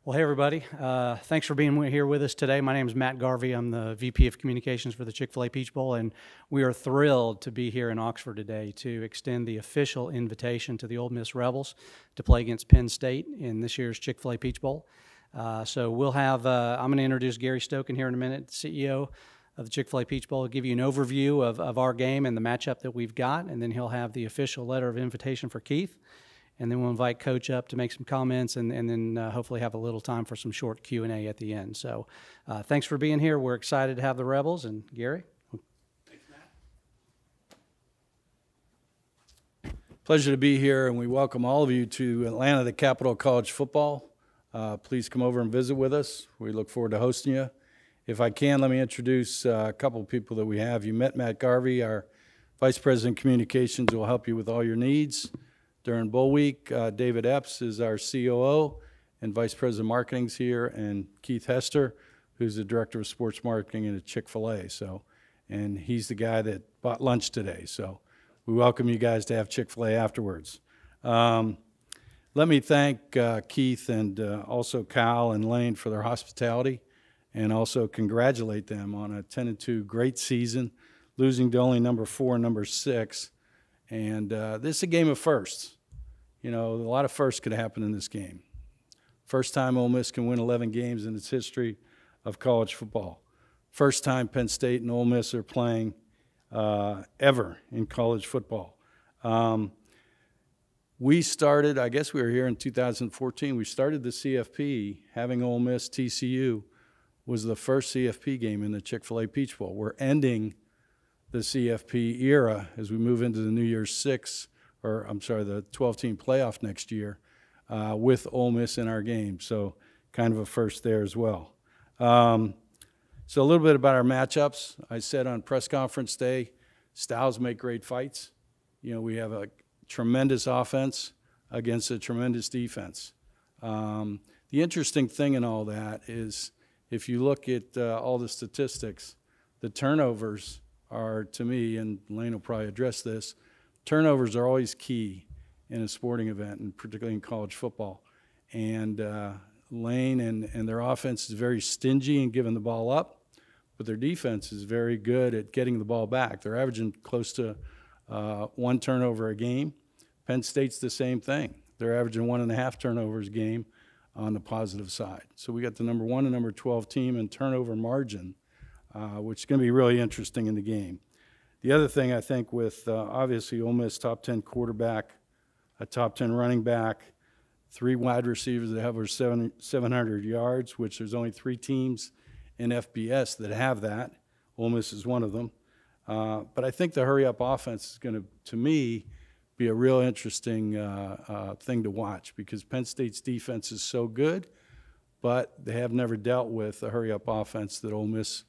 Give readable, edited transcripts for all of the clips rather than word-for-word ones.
Well, hey, everybody. Thanks for being here with us today. My name is Matt Garvey. I'm the VP of Communications for the Chick-fil-A Peach Bowl, and we are thrilled to be here in Oxford today to extend the official invitation to the Ole Miss Rebels to play against Penn State in this year's Chick-fil-A Peach Bowl. So we'll have, I'm going to introduce Gary Stokan here in a minute, CEO of the Chick-fil-A Peach Bowl. He'll give you an overview of our game and the matchup that we've got, and then he'll have the official letter of invitation for Keith. And then we'll invite Coach up to make some comments and then hopefully have a little time for some short Q&A at the end. So thanks for being here. We're excited to have the Rebels. And Gary? Thanks, Matt. Pleasure to be here, and we welcome all of you to Atlanta, the capital of college football. Please come over and visit with us. We look forward to hosting you. If I can, let me introduce a couple of people that we have. You met Matt Garvey, our Vice President of Communications, who will help you with all your needs during Bowl Week. David Epps is our COO and Vice President of Marketing's here, and Keith Hester, who's the Director of Sports Marketing at Chick-fil-A. And he's the guy that bought lunch today. So we welcome you guys to have Chick-fil-A afterwards. Let me thank Keith and also Kyle and Lane for their hospitality, and also congratulate them on a 10-2 great season, losing to only number 4 and number 6. And this is a game of firsts. You know, a lot of firsts could happen in this game. First time Ole Miss can win 11 games in its history of college football. First time Penn State and Ole Miss are playing ever in college football. We started, I guess we were here in 2014, we started the CFP having Ole Miss TCU was the first CFP game in the Chick-fil-A Peach Bowl. We're ending the CFP era as we move into the New Year's the 12-team playoff next year with Ole Miss in our game. So kind of a first there as well. So a little bit about our matchups. I said on press conference day, styles make great fights. You know, we have a tremendous offense against a tremendous defense. The interesting thing in all that is if you look at all the statistics, the turnovers are, to me, and Lane will probably address this, turnovers are always key in a sporting event, and particularly in college football. And Lane and their offense is very stingy in giving the ball up, but their defense is very good at getting the ball back. They're averaging close to 1 turnover a game. Penn State's the same thing. They're averaging 1.5 turnovers a game on the positive side. So we got the number 1 and number 12 team in turnover margin, which is going to be really interesting in the game. The other thing I think with obviously Ole Miss top 10 quarterback, a top 10 running back, 3 wide receivers that have over 700 yards, which there's only 3 teams in FBS that have that. Ole Miss is one of them. But I think the hurry-up offense is going to me, be a real interesting thing to watch because Penn State's defense is so good, but they have never dealt with the hurry-up offense that Ole Miss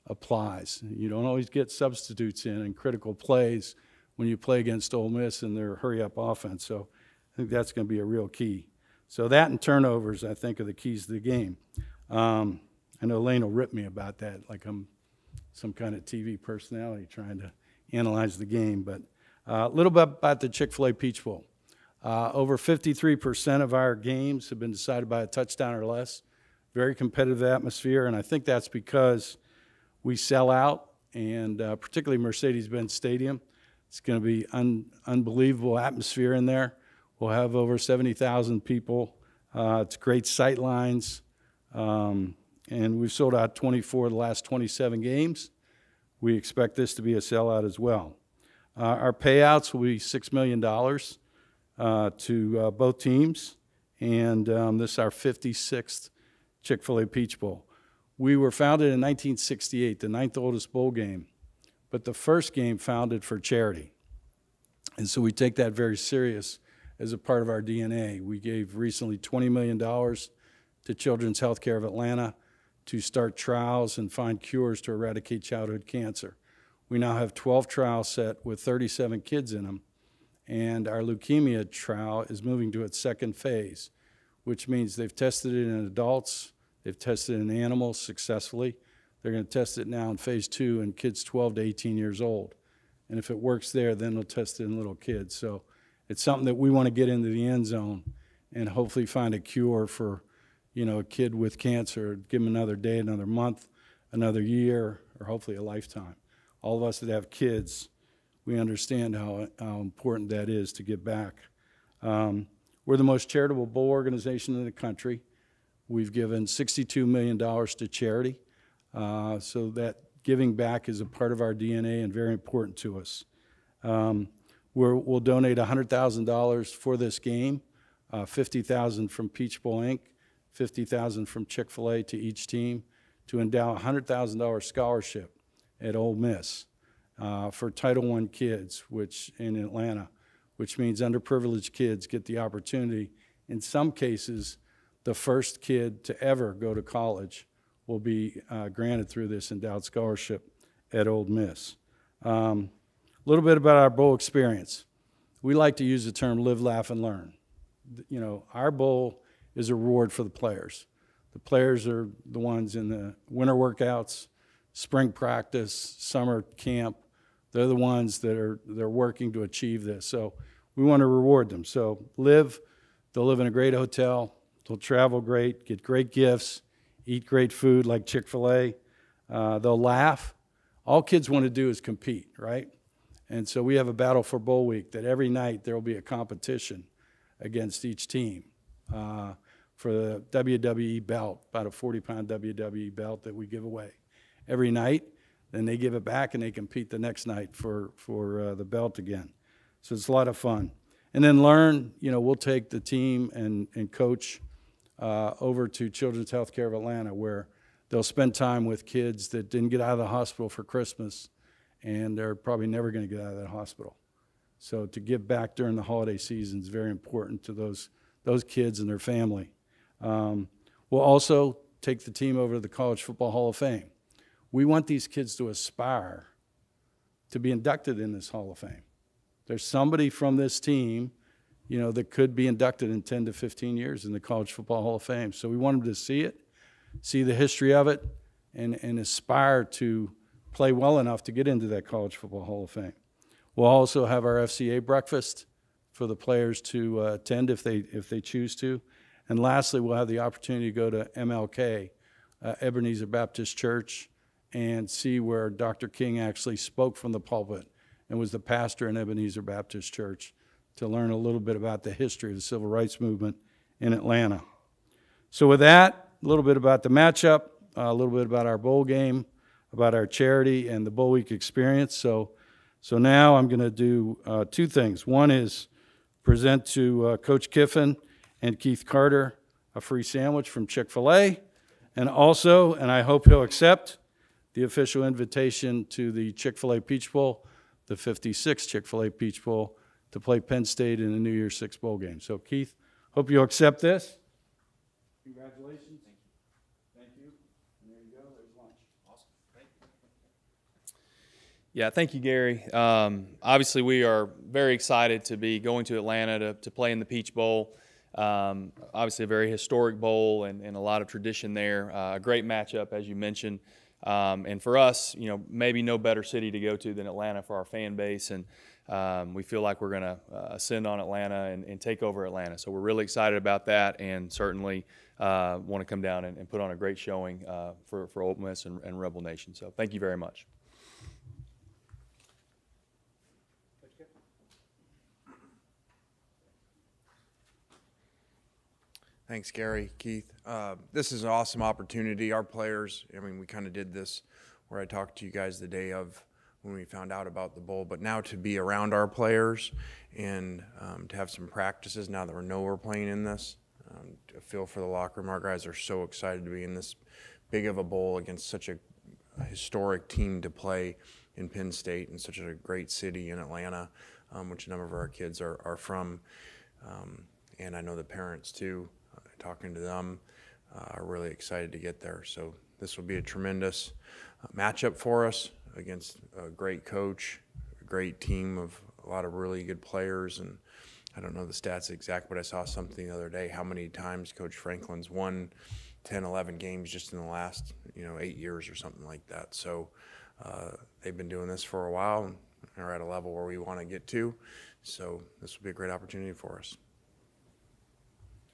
applies. You don't always get substitutes in critical plays when you play against Ole Miss and their hurry-up offense. So I think that's going to be a real key. So that and turnovers, I think, are the keys to the game. I know Lane will rip me about that, like I'm some kind of TV personality trying to analyze the game. But a little bit about the Chick-fil-A Peach Bowl. Over 53% of our games have been decided by a touchdown or less. Very competitive atmosphere, and I think that's because we sell out, and particularly Mercedes-Benz Stadium. It's going to be unbelievable atmosphere in there. We'll have over 70,000 people. It's great sight lines, and we've sold out 24 of the last 27 games. We expect this to be a sellout as well. Our payouts will be $6 million to both teams, and this is our 56th Chick-fil-A Peach Bowl. We were founded in 1968, the 9th oldest bowl game, but the first game founded for charity. And so we take that very serious as a part of our DNA. We gave recently $20 million to Children's Healthcare of Atlanta to start trials and find cures to eradicate childhood cancer. We now have 12 trials set with 37 kids in them, and our leukemia trial is moving to its second phase, which means they've tested it in adults, they've tested it in animals successfully. They're going to test it now in phase 2 in kids 12 to 18 years old. And if it works there, then they'll test it in little kids. So it's something that we want to get into the end zone and hopefully find a cure for, a kid with cancer, give them another day, another month, another year, or hopefully a lifetime. All of us that have kids, we understand how important that is to give back. We're the most charitable bowl organization in the country. We've given $62 million to charity, so that giving back is a part of our DNA and very important to us. We'll donate $100,000 for this game, $50,000 from Peach Bowl Inc., $50,000 from Chick-fil-A to each team to endow a $100,000 scholarship at Ole Miss for Title I kids, which in Atlanta, which means underprivileged kids get the opportunity. In some cases, the first kid to ever go to college will be granted through this endowed scholarship at Ole Miss. A little bit about our bowl experience. We like to use the term live, laugh, and learn. Our bowl is a reward for the players. The players are the ones in the winter workouts, spring practice, summer camp. They're the ones that they're working to achieve this. So we want to reward them. So they'll live in a great hotel, they'll travel great, get great gifts, eat great food like Chick-fil-A. They'll laugh. All kids want to do is compete, right? And so we have a Battle for Bowl Week that every night there will be a competition against each team for the WWE belt, about a 40-pound WWE belt that we give away every night. Then they give it back and they compete the next night for the belt again. So it's a lot of fun. And then learn, we'll take the team and coach over to Children's Healthcare of Atlanta, where they'll spend time with kids that didn't get out of the hospital for Christmas, and they're probably never going to get out of that hospital. So to give back during the holiday season is very important to those kids and their family. We'll also take the team over to the College Football Hall of Fame. We want these kids to aspire to be inducted in this Hall of Fame. There's somebody from this team, that could be inducted in 10 to 15 years in the College Football Hall of Fame. So we want them to see it, see the history of it, and aspire to play well enough to get into that College Football Hall of Fame. We'll also have our FCA breakfast for the players to attend if they choose to. And lastly, we'll have the opportunity to go to MLK, Ebenezer Baptist Church, and see where Dr. King actually spoke from the pulpit and was the pastor in Ebenezer Baptist Church, to learn a little bit about the history of the civil rights movement in Atlanta. So with that, a little bit about the matchup, a little bit about our bowl game, about our charity and the Bowl Week experience. So now I'm going to do two things. One is present to Coach Kiffin and Keith Carter a free sandwich from Chick-fil-A, and also, and I hope he'll accept, the official invitation to the Chick-fil-A Peach Bowl, the 56th Chick-fil-A Peach Bowl, to play Penn State in the New Year's Six bowl game. So Keith, hope you'll accept this. Congratulations. Thank you. And there you go. There's lunch. Awesome. Thank you. Yeah, thank you, Gary. Obviously, we are very excited to be going to Atlanta to play in the Peach Bowl. Obviously, a very historic bowl and a lot of tradition there. A great matchup, as you mentioned. And for us, maybe no better city to go to than Atlanta for our fan base. And we feel like we're going to ascend on Atlanta and take over Atlanta. So we're really excited about that, and certainly want to come down and put on a great showing for Ole Miss and Rebel Nation. So thank you very much. Thanks, Gary, Keith. This is an awesome opportunity. Our players, we kind of did this where I talked to you guys the day of when we found out about the bowl, but now to be around our players and to have some practices now that we know we're playing in this, to feel for the locker room. Our guys are so excited to be in this big of a bowl against such a historic team to play in Penn State and such a great city in Atlanta, which a number of our kids are from. And I know the parents too, talking to them, are really excited to get there. So this will be a tremendous matchup for us against a great coach, a great team of a lot of really good players. And I don't know the stats exact, but I saw something the other day, how many times Coach Franklin's won 10, 11 games just in the last 8 years or something like that. So they've been doing this for a while and are at a level where we want to get to. So this will be a great opportunity for us.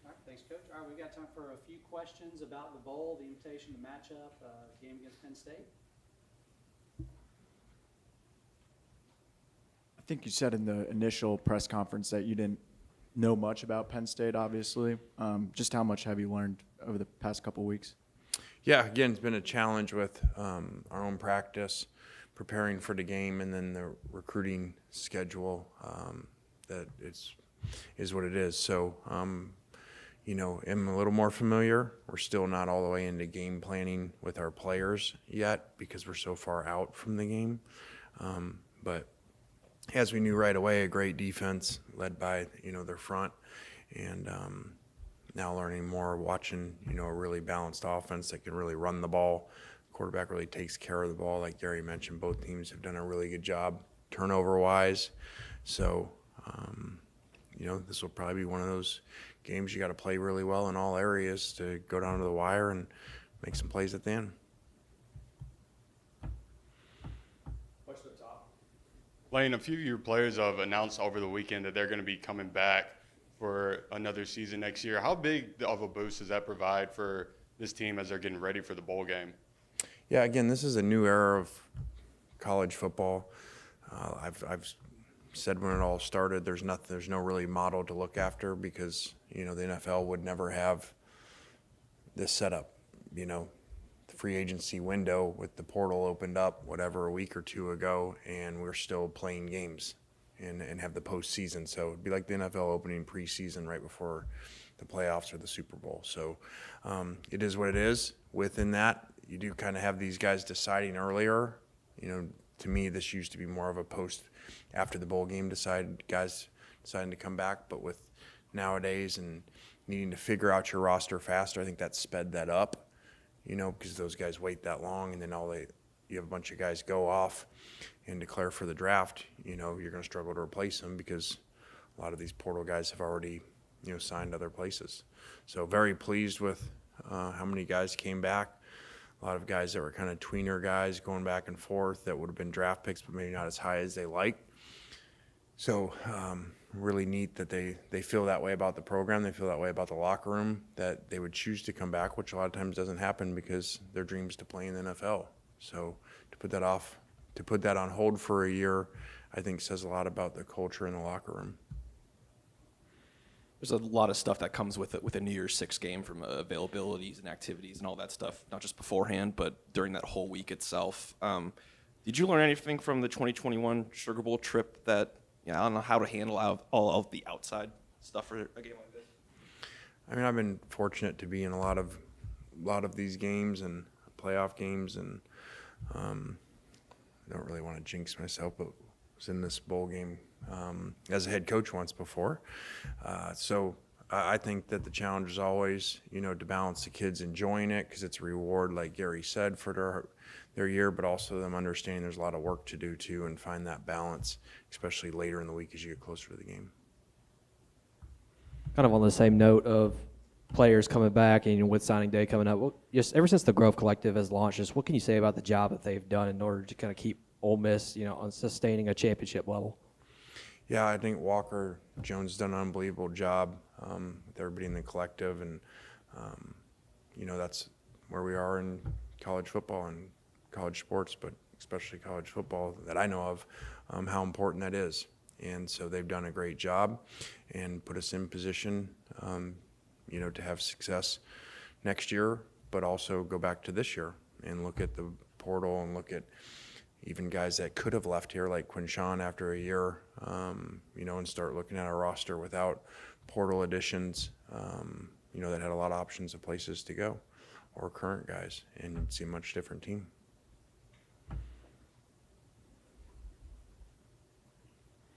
All right, thanks, Coach. All All right, we've got time for a few questions about the bowl, the invitation to match up, game against Penn State. I think you said in the initial press conference that you didn't know much about Penn State, obviously. Just how much have you learned over the past couple weeks? Yeah, again, it's been a challenge with our own practice, preparing for the game, and then the recruiting schedule that is what it is. So, you know, I'm a little more familiar. We're still not all the way into game planning with our players yet because we're so far out from the game. But as we knew right away, a great defense led by, you know, their front, and now learning more, watching, you know, a really balanced offense that can really run the ball. Quarterback really takes care of the ball. Like Gary mentioned, both teams have done a really good job turnover-wise. So, you know, this will probably be one of those games you got to play really well in all areas to go down to the wire and make some plays at the end. Lane, a few of your players have announced over the weekend that they're going to be coming back for another season next year. How big of a boost does that provide for this team as they're getting ready for the bowl game? Yeah, again, this is a new era of college football. I've said when it all started, there's no really model to look after because, you know, the NFL would never have this setup. You know, the free agency window with the portal opened up, whatever, a week or two ago, and we're still playing games and have the postseason. So it'd be like the NFL opening preseason right before the playoffs or the Super Bowl. So it is what it is. Within that, you do kind of have these guys deciding earlier. You know, to me, this used to be more of a post after the bowl game guys deciding to come back. But with nowadays and needing to figure out your roster faster, I think that sped that up, you know, because those guys wait that long, and then you have a bunch of guys go off and declare for the draft. You know, you're going to struggle to replace them because a lot of these portal guys have already, you know, signed other places. So very pleased with how many guys came back. A lot of guys that were kind of tweener guys going back and forth that would have been draft picks, but maybe not as high as they like. So really neat that they feel that way about the program. They feel that way about the locker room, that they would choose to come back, which a lot of times doesn't happen because their dream is to play in the NFL. So to put that on hold for a year, I think says a lot about the culture in the locker room. There's a lot of stuff that comes with it, with a New Year's Six game, from availabilities and activities and all that stuff, not just beforehand, but during that whole week itself. Did you learn anything from the 2021 Sugar Bowl trip that, you know, I don't know how to handle all of the outside stuff for a game like this? I mean, I've been fortunate to be in a lot of these games and playoff games, and I don't really want to jinx myself, but was in this bowl game as a head coach once before. So I think that the challenge is always, you know, to balance the kids enjoying it because it's a reward, like Gary said, for their year, but also them understanding there's a lot of work to do too, and find that balance, especially later in the week as you get closer to the game. Kind of on the same note of players coming back and, you know, with signing day coming up, just ever since the Grove Collective has launched, just what can you say about the job that they've done in order to kind of keep Ole Miss, you know, on sustaining a championship level? Yeah, I think Walker Jones done an unbelievable job with everybody in the collective, and you know, that's where we are in college football and college sports, but especially college football that I know of, how important that is. And so they've done a great job and put us in position, you know, to have success next year, but also go back to this year and look at the portal and look at even guys that could have left here, like Quinshawn after a year, you know, and start looking at our roster without portal additions, you know, that had a lot of options of places to go, or current guys, and see a much different team.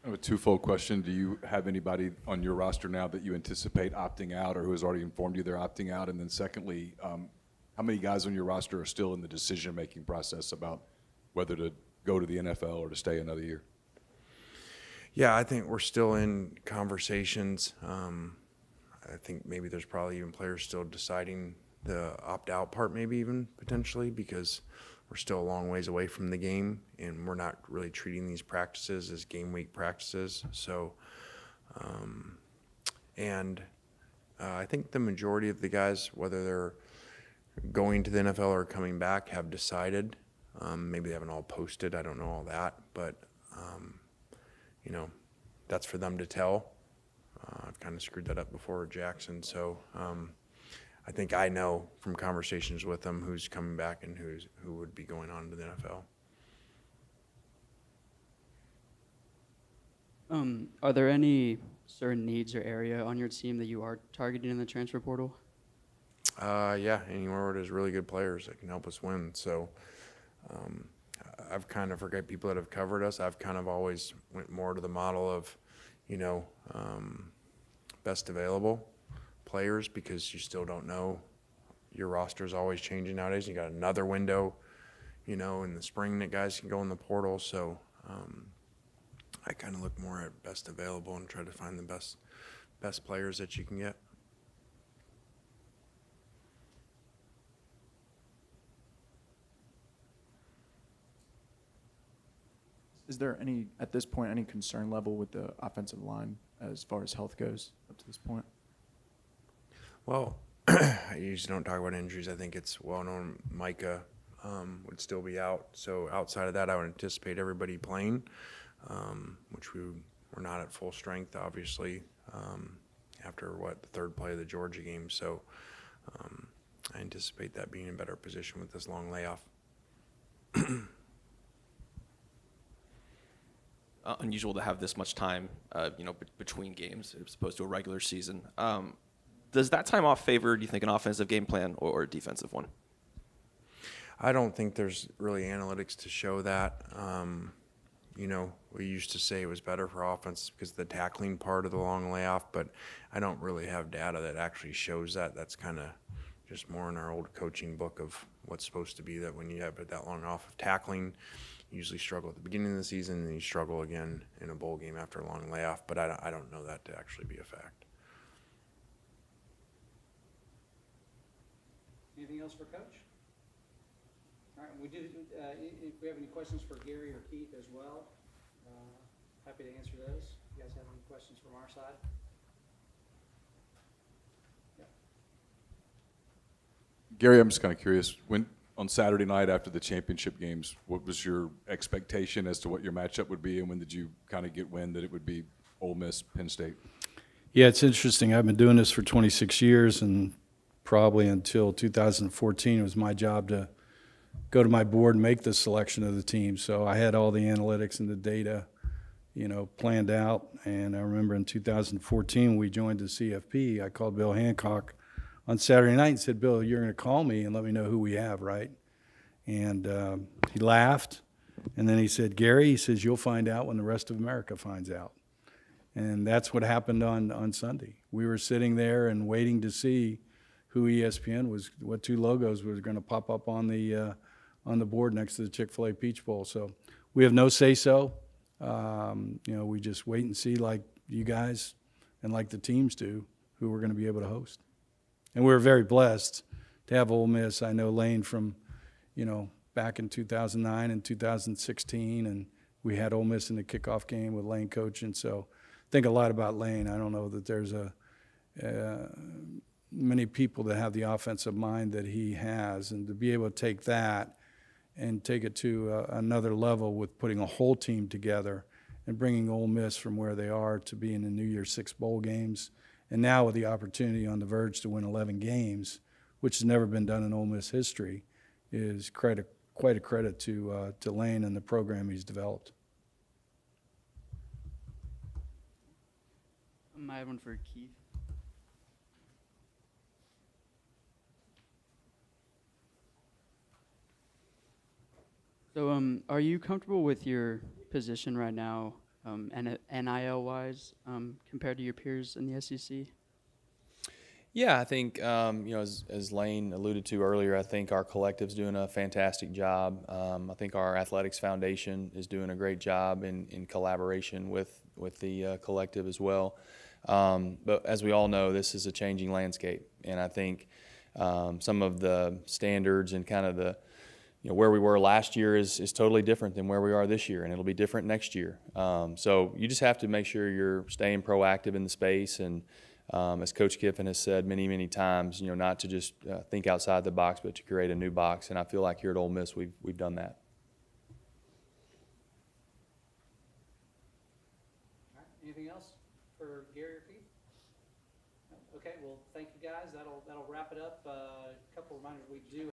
I have a twofold question. Do you have anybody on your roster now that you anticipate opting out, or who has already informed you they're opting out? And then secondly, how many guys on your roster are still in the decision-making process about whether to go to the NFL or to stay another year? Yeah, I think we're still in conversations. I think maybe there's probably even players still deciding the opt-out part, maybe even potentially, because we're still a long ways away from the game, and we're not really treating these practices as game week practices. So, I think the majority of the guys, whether they're going to the NFL or coming back, have decided. Maybe they haven't all posted. I don't know all that, but you know, that's for them to tell. I've kind of screwed that up before with Jackson, so I think I know from conversations with them who's coming back and who would be going on to the NFL. Are there any certain needs or area on your team that you are targeting in the transfer portal? Yeah, anywhere where there's really good players that can help us win. So I've kind of forgot people that have covered us. I've kind of always went more to the model of, you know, best available players, because you still don't know. Your roster is always changing nowadays. You got another window, you know, in the spring that guys can go in the portal. So I kind of look more at best available and try to find the best players that you can get. Is there any, at this point, any concern level with the offensive line as far as health goes up to this point? Well, I usually don't talk about injuries. I think it's well known Micah would still be out. So outside of that, I would anticipate everybody playing, which we're not at full strength, obviously, after the third play of the Georgia game. So I anticipate that being in a better position with this long layoff. Unusual to have this much time, between games as opposed to a regular season. Does that time off favor, do you think, an offensive game plan or a defensive one? I don't think there's really analytics to show that. You know, we used to say it was better for offense because of the tackling part of the long layoff, but I don't really have data that actually shows that. That's kind of just more in our old coaching book of what's supposed to be, that when you have that long off of tackling, you usually struggle at the beginning of the season, and then you struggle again in a bowl game after a long layoff, but I don't know that to actually be a fact. Anything else for Coach? All right, if we have any questions for Gary or Keith as well, happy to answer those. You guys have any questions from our side? Yeah. Gary, I'm just kind of curious, on Saturday night after the championship games, what was your expectation as to what your matchup would be, and when did you kind of get wind that it would be Ole Miss, Penn State? Yeah, it's interesting. I've been doing this for 26 years, and probably until 2014, it was my job to go to my board and make the selection of the team. So I had all the analytics and the data, planned out. And I remember in 2014, when we joined the CFP, I called Bill Hancock on Saturday night and said, Bill, you're going to call me and let me know who we have, right? And he laughed. And then he said, Gary, he says, you'll find out when the rest of America finds out. And that's what happened on Sunday. We were sitting there and waiting to see who ESPN was, what two logos was going to pop up on the board next to the Chick-fil-A Peach Bowl. So we have no say-so. We just wait and see, like you guys and like the teams do, who we're going to be able to host. And we're very blessed to have Ole Miss. I know Lane from, back in 2009 and 2016, and we had Ole Miss in the kickoff game with Lane coaching. So think a lot about Lane. I don't know that there's many people that have the offensive mind that he has, and to be able to take that and take it to another level with putting a whole team together and bringing Ole Miss from where they are to be in the New Year's 6 bowl games, and now with the opportunity on the verge to win 11 games, which has never been done in Ole Miss history, is quite a credit to Lane and the program he's developed. I have one for Keith. So, are you comfortable with your position right now, NIL-wise, compared to your peers in the SEC? Yeah, I think, as Lane alluded to earlier, I think our collective's doing a fantastic job. I think our athletics foundation is doing a great job in collaboration with the collective as well. But as we all know, this is a changing landscape, and I think some of the standards and kind of the where we were last year is totally different than where we are this year, and it'll be different next year. So you just have to make sure you're staying proactive in the space and as Coach Kiffin has said many, many times, not to just think outside the box, but to create a new box. And I feel like here at Ole Miss, we've done that. All right. Anything else for Gary or Keith? No? Okay. Well, thank you guys. That'll wrap it up. A couple reminders: we do